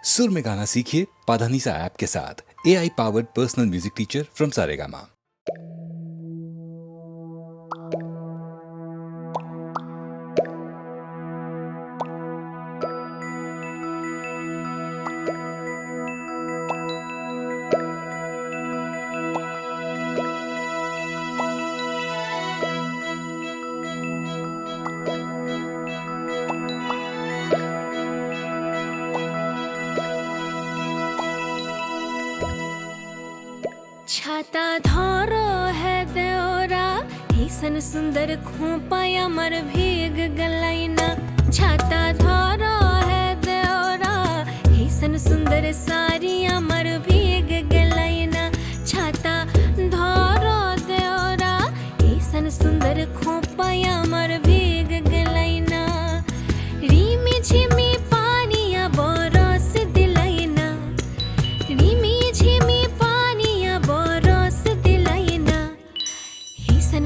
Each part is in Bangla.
सुर में गाना सीखिए पाधानीसा ऐप के साथ। AI powered personal music teacher from Saregama. छाता धरो है देओरा ऐसन सुंदर खोपाय अमर भीग गलैना। छाता धरो है देओरा ऐसन सुंदर सारी अमर भीग गलैना। छाता धरो देओरा ऐसन सुंदर खोपाय अमर भीग गलैना। रीमी झिमी पानिया बरस दिलैना। रीमी झिमी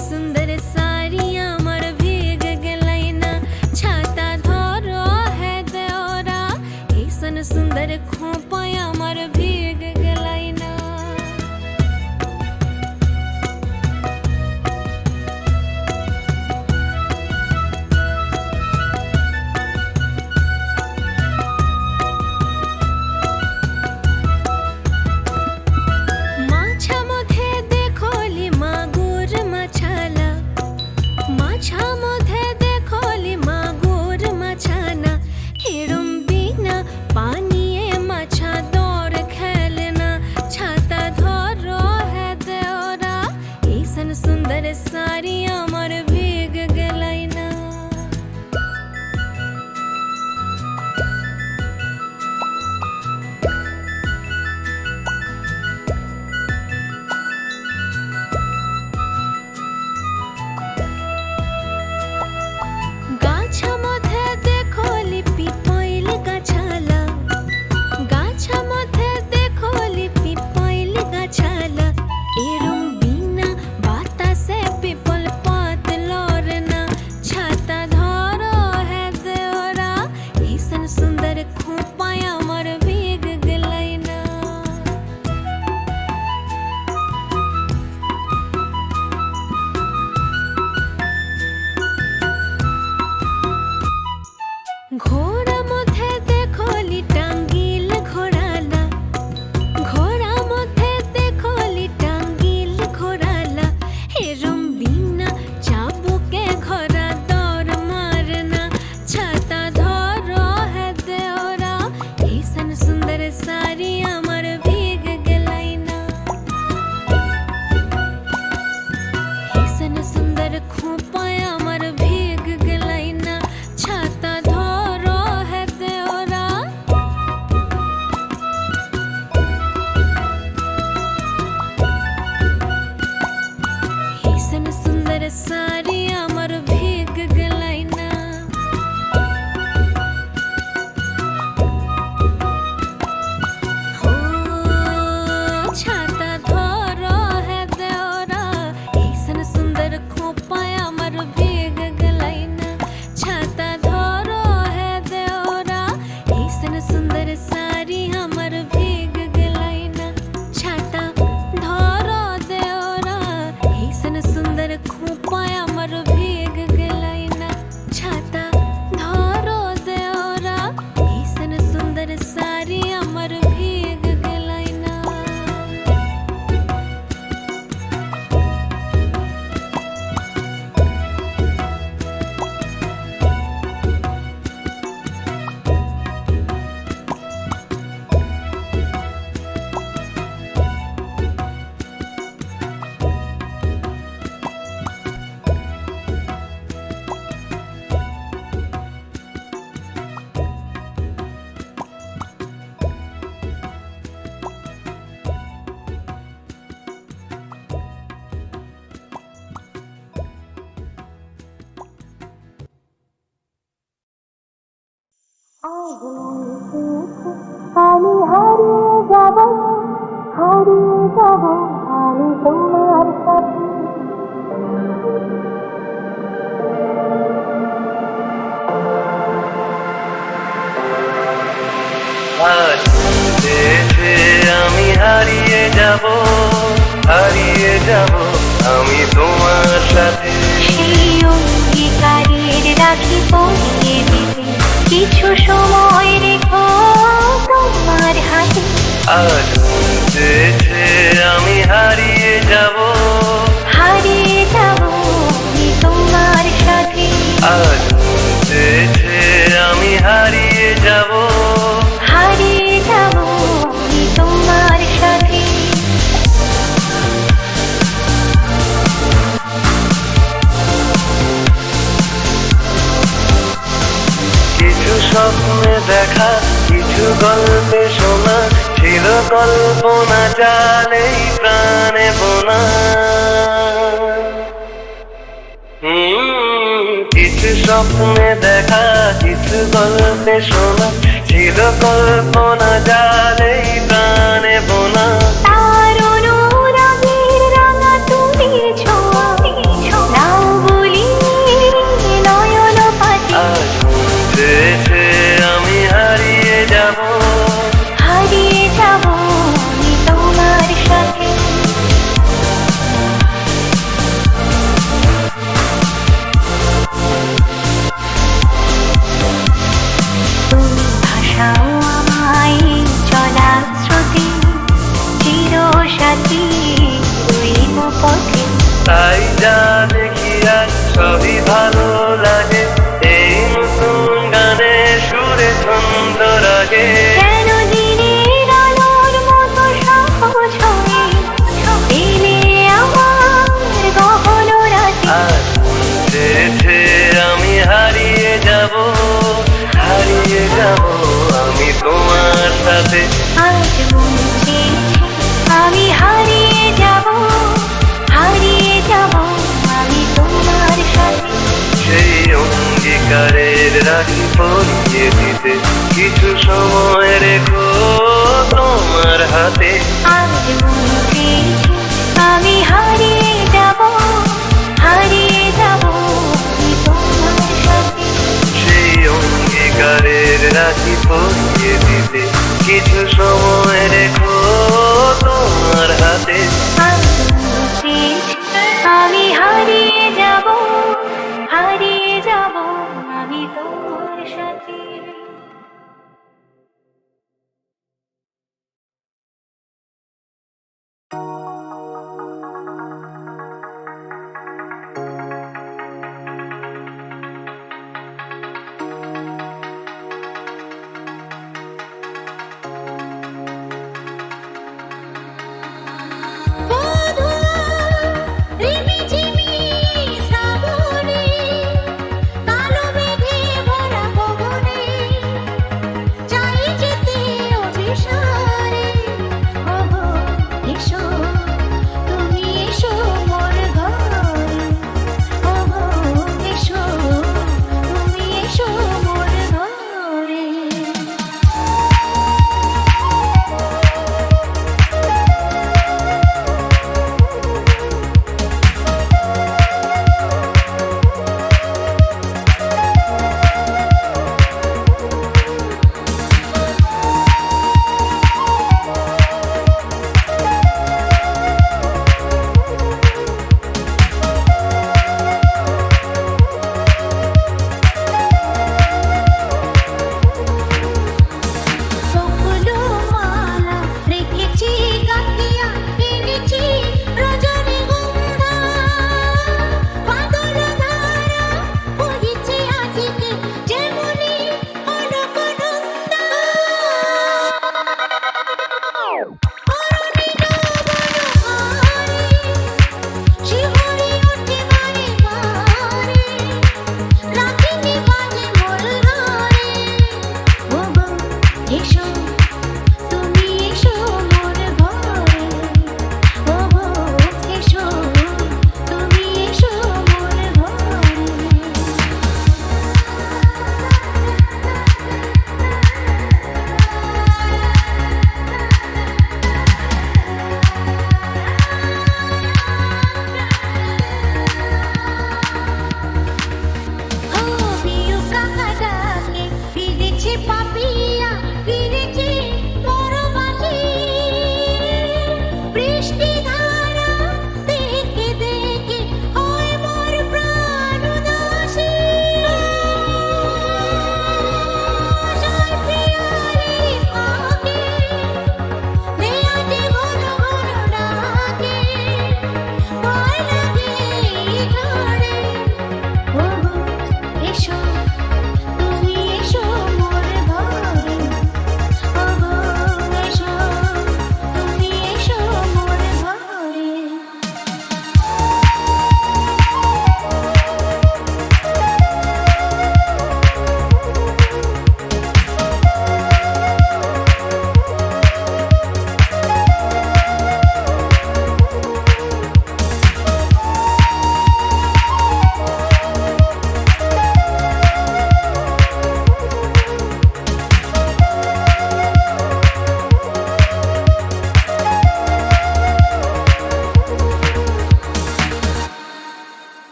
सुंदर सारिया मर भीग गलैना। छाता धरो है देओरा ऐसन सुंदर खोपाया मर भीग गलैना। माछा मुथे देखोली मागुर मछाला। माछा मुथे देखोली मागुर मछाना। हेरुम बिना पानिये माछा दौड़ खेलना। छाता धरो है देओरा ऐसन सुंदर सारी अमर भीग गलैना। गाछा मुथे देखोली पिपइल गाछाला। गाछा मुथे देखोली पिपइल गाछाला। एरुम बिना बातासे पिपल पात लौरना। छाता धरो है देओरा ऐसन सुंदर खोपाया अमर भीग गलैना। घोड़ा मुथे देखोली टांगिल घोड़ाला। घोड़ा मुथे देखोली टांगिल घोड़ाला। हेरुम बिना चाबुके घोड़ा दौड़ मारना। छाता धरो है देओरा ऐसन सुंदर सारी अमर भीग गलैना। ऐसन सुंदर खोपाया अमर भीग गलैना। छाता धरो है देओरा ऐसन सुंदर सारी अमर भीग गलैना। हो छाता धरो है देओरा ऐसन सुंदर खोपाया अमर भीग गलैना। छाता धरो है देओरा ऐसन सुंदर सारी अमर भीग गलैना। छाता धरो देओरा ऐसन सुंदर खोपाया अमर भीग गलैना। छाता धरो देओरा ऐसन सुंदर सारी अमर भीग गलैना। আমি হারিয়ে যাব, হারিয়ে যাব আমি তোমার সাথে। আজ বুঝেছে আমি হারিয়ে যাব আমি তোমার সাথে। সেই অঙ্গীকারের রাখি পরিয়ে দিতে কিছু সময় রেখো তোমার হাতে। আজ বুঝেছে আমি হারিয়ে যাব আমি তোমার সাথে। আজ বুঝেছে আমি হারিয়ে যাব আমি তোমার সাথে। কিছু স্বপ্নে দেখা কিছু গল্পে শোনা ছিল কল্পনা জালেই প্রাণে বোনা। কিছু স্বপ্নে দেখা কিছু গল্পে শোনা ছিল কল্পনা জালেই প্রাণে বোনা। তার অনুরাগের রাঙা তুমি ছোঁয়া নাও বলি নয়ন পাতি। আজ বুঝেছে আমি হারিয়ে যাব আমি তোমার সাথে। তুমি ভাষাও আমায় চলা স্রোতে চির সাথী রইব পথে। তাই যা দেখি আর সবই ভালো লাগে এই নতুন গানে সুরে ছন্দ রাগে। কেন দিনের আলোর মতো সহজ হয়ে এলে আমার গহন রাতে। আজ বুঝেছে আমি হারিয়ে যাব আমি তোমার সাথে। আজ বুঝেছি আমি হারিয়ে যাব আমি তোমার সাথে। সেই অঙ্গীকারের রাখি পরিয়ে দিতে কিছু সময় রেখো তোমার হাতে। আজ বুঝেছি আমি হারিয়ে যাব আমি তোমার সাথে। সেই অঙ্গীকারের রাখি পরিয়ে দিতে কিছু সময় রেখো তোমার হাতে। আজ বুঝেছি আমি হারিয়ে যাব আমি তোমার সাথে। চাই যেতে অভিসারে, এসো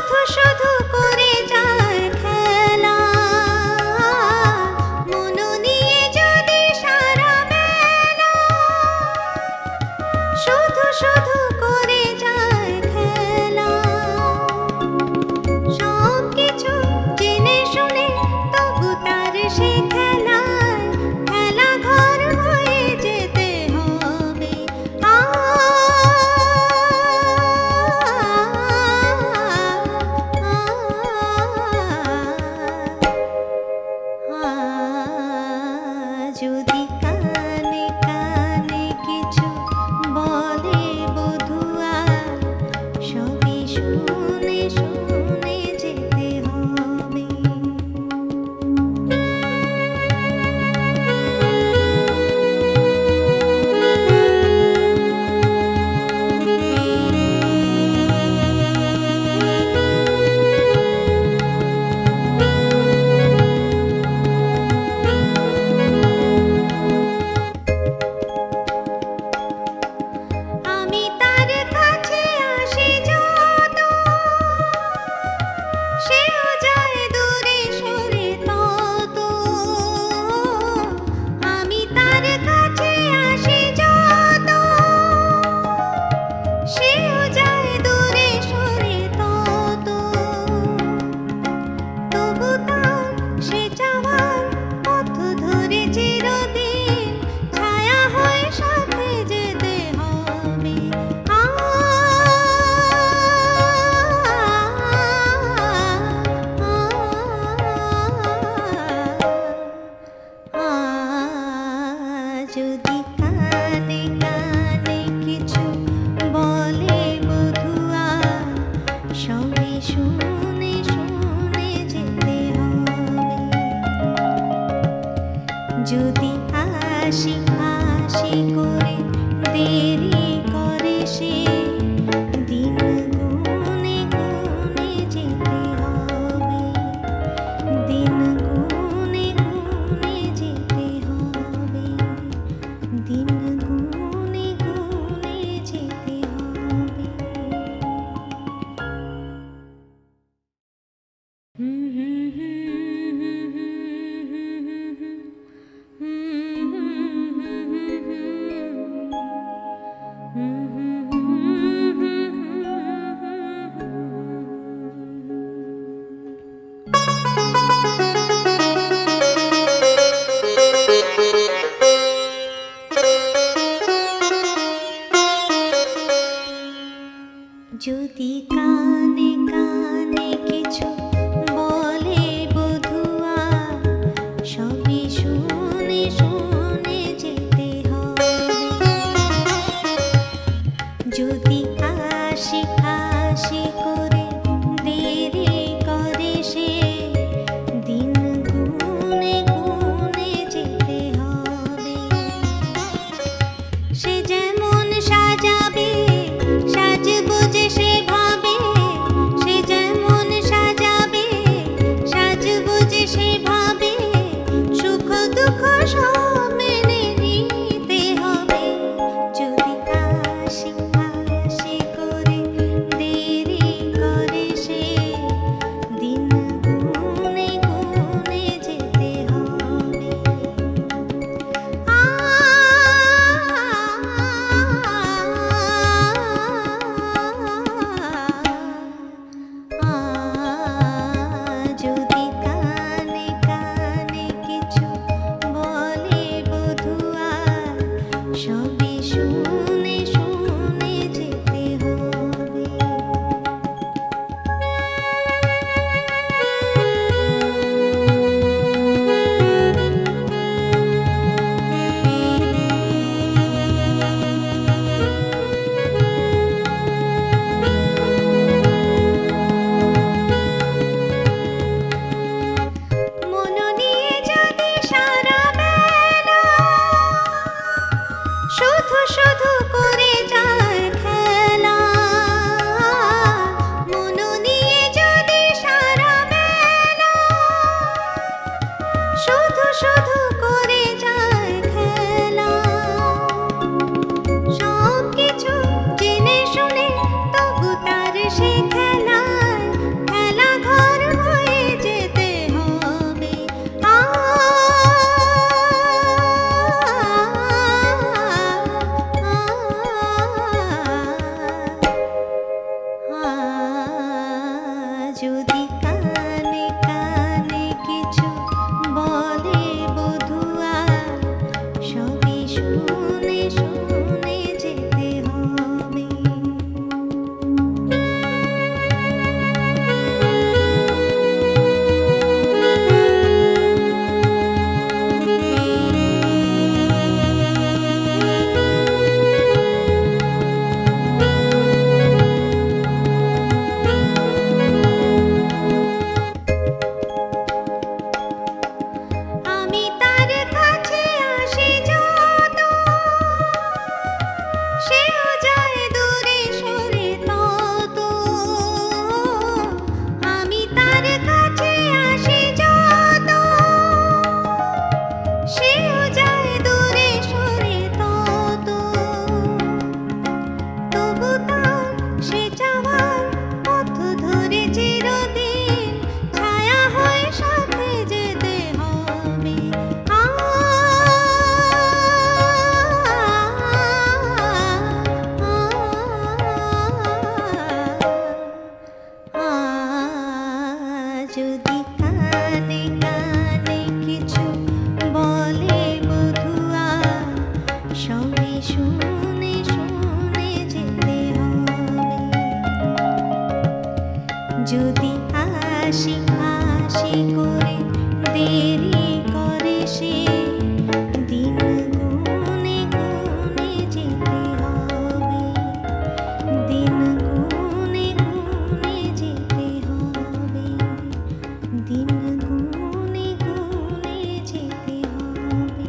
শুধু শুধু করে যায় খেলা মন নিয়ে যদি সারা বেলা শুধু শুধু করে যায় খেলা সব কিছু জেনে শুনে তবু তার সে খেলায় খেলা ঘর হয়ে যেতে হবে যদি কানে কানে কিছু বলে বধুয়া সবই শুনে শুনে যেতে হবে আমি তার কাছে আসি যত সেও যায় দূরে সরে তত আমি তার কাছে আসি যত সেও যায় দূরে সরে তত তবু তার সে যাওয়ার পথ ধরে চিরদিন ছায়া হয়ে সাথে যেতে হবে যদি কানে কানে কিছু বলে বধুয়া সবই শুনে শুনে যেতে হবে যদি হাসি হাসি করে দেরি করে সে দিন গুনে গুনে যেতে হবে দিন গুনে গুনে যেতে হবে দিন গুনে গুনে যেতে হবে যদি কানে কানে কিছু বলে বধুয়া সবই শুনে শুনে যেতে হবে যদি হাসি হাসি করে দেরি করে সে দিন গুনে গুনে যেতে হবে সে যেমন সাজাবে সাজবো যে সে ভাবে সে যেমন সাজাবে সাজবো যে সে ভাবে সুখ দুঃখ সব মেনে নিতে হবে যদি হাসি হাসি করে দেরি করে সে দিন গুনে গুনে যেতে হবে যদি কানে কানে কিছু বলে বধুয়া সবই শুনে শুনে যেতে হবে মন নিয়ে যদি সারা বেলা শুধু শুধু করে যায় খেলা মন নিয়ে যদি সারা বেলা শুধু শুধু করে যায় খেলা সব কিছু জেনে শুনে তবু তার সে খেলায় যদি কানে কানে কিছু বলে বধুয়া সবই শুনে শুনে যেতে হবে। আমি তার কাছে আসি যত, সেও যায় দূরে সরে তত। আমি তার কাছে আসি যত, সেও যায় দূরে সরে তত। তবু তার সে যাওয়ার পথ ধরে চিরদিন ছায়া হয়ে সাথে যেতে হবে। যদি কানে কানে কিছু বলে বধুয়া সবই শুনে শুনে যেতে হবে। যদি আসি আসি করে দেরি করে সে দিন গুনে গুনে যেতে হবে। দিন গুনে গুনে যেতে হবে। দিন গুনে গুনে যেতে হবে।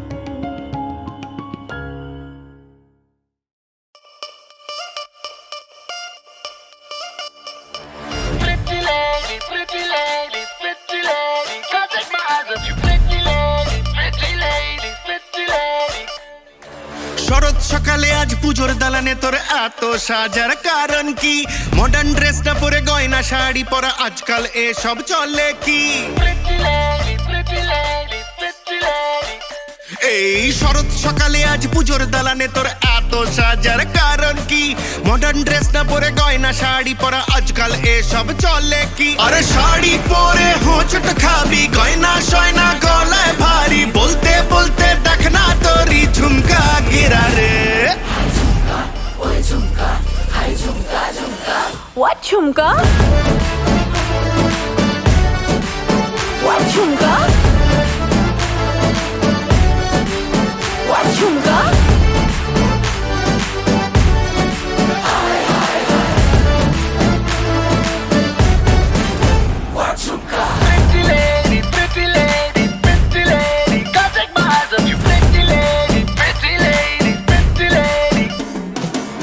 Pretty lady, pretty lady, pretty lady, can't take my eyes off you. Pretty lady, pretty lady, pretty lady. শরৎ সকালে আজ পুজোর দালানে তোর এত সাজার কারণ কি? মডার্ন ড্রেসটা পরে গয়না শাড়ি পরা আজকাল এসব চলে কি? Pretty lady, pretty lady, pretty lady. এই শরৎ সকালে আজ পুজোর দালানে তোর এত সাজার কারণ কি? মডার্ন ড্রেসটা পরে গয়না শাড়ি পরা আজকাল এসব চলে কি? আরে শাড়ি পরে হোঁচট খাবি, গয়না সয়না গলায় ভারী, বলতে বলতে দেখ না তোরই ঝুমকা গিরা রে। What chumka? What chumka? What chumka? Pretty lady, pretty lady, pretty lady, can't take my eyes off you. Pretty lady, pretty lady, pretty lady.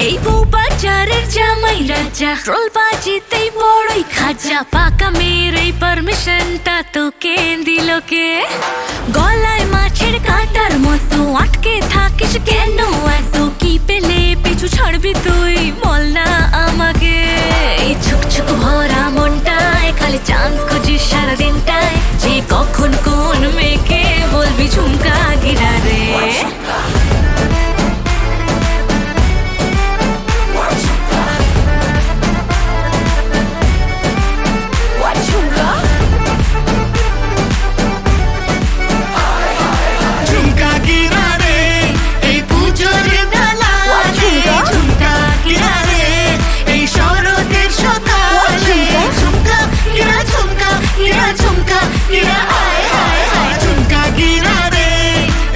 এই বউ বাজারের জামাই রাজা, ট্রোল বাজিতেই বড়ই খাজা। পাকা মেয়ের এই পারমিশনটা তোকে দিল কে? গলায় মাছের কাঁটার মতো আটকে থাকিস কেন এত? কি পেলে পিছু ছাড়বি তুই, বল না আমাকে। এই ছুকছুক ভরা মনটায় খালি চান্স খুঁজিস সারাদিনটায়, যে কখন কোন মেয়েকে বলবি ঝুমকা গিরা রে। What chumka? ঝুমকা গিরা রে এই পুজোর দালানে, ঝুমকা গিরা রে এই শরতের সকালে। ঝুমকা গিরা ঝুমকা গিরা ঝুমকা গিরা আয় হায় হায়। ঝুমকা গিরা রে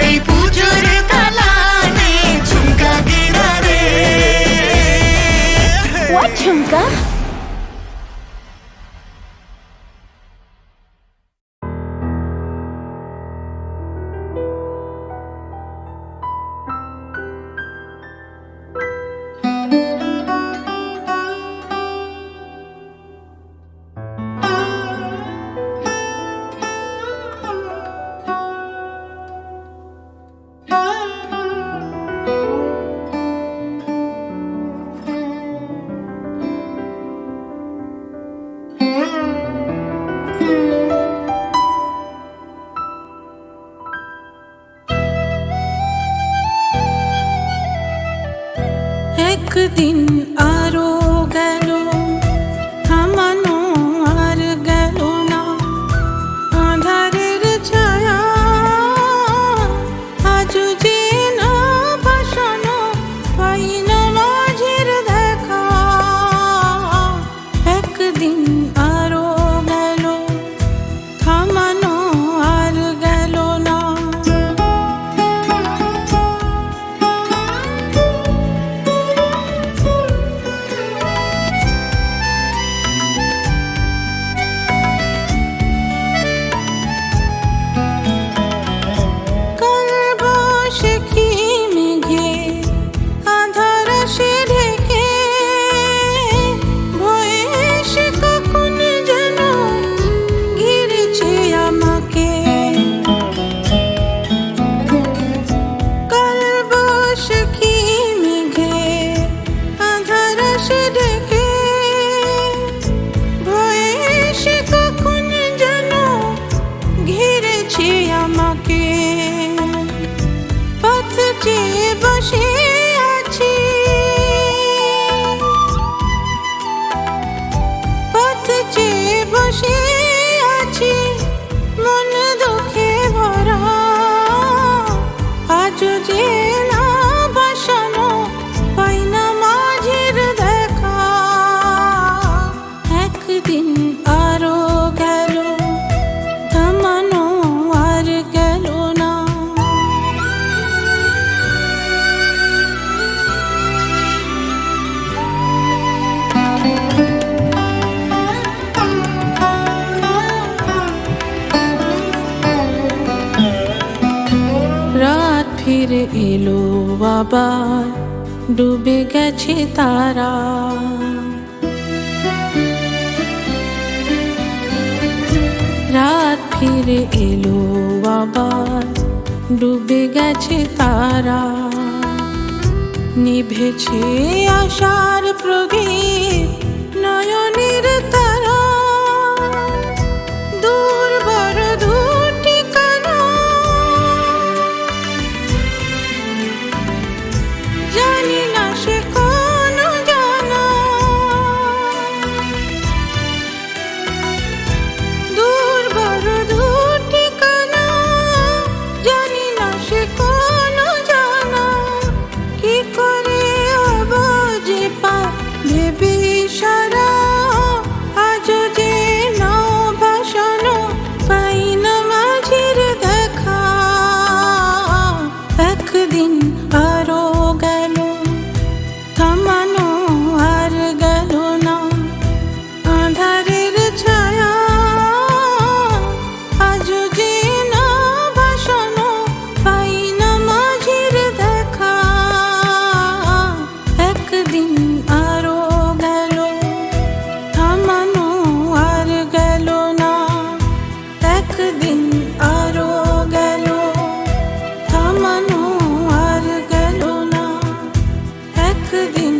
এই পুজোর দালানে, ঝুমকা গিরা রে। What chumka? একদিন আরো গেল থামানো আর এলো আবার ডুবে গেছে তারা রাত ফিরে এলো আবার ডুবে গেছে তারা নিভেছে আশার প্রদীপ নয়নের তারা দূর বড় দুটি কানা জানি না সে কোন জানা দূর বড় দুটি কানা জানি না সে কোন জানা কি করে আবাজে পা ভেবে সারা আজ যে নাও ভাসানো পাই না মাঝির দেখা একদিন আরো গেল থামানো আর গেল না আঁধারের ছায়া আজ যে না ভাসানো পাই না মাঝির দেখা একদিন আরো গেল থামানো আর গেল না একদিন আরো গেল থামানো আর গেল না একদিন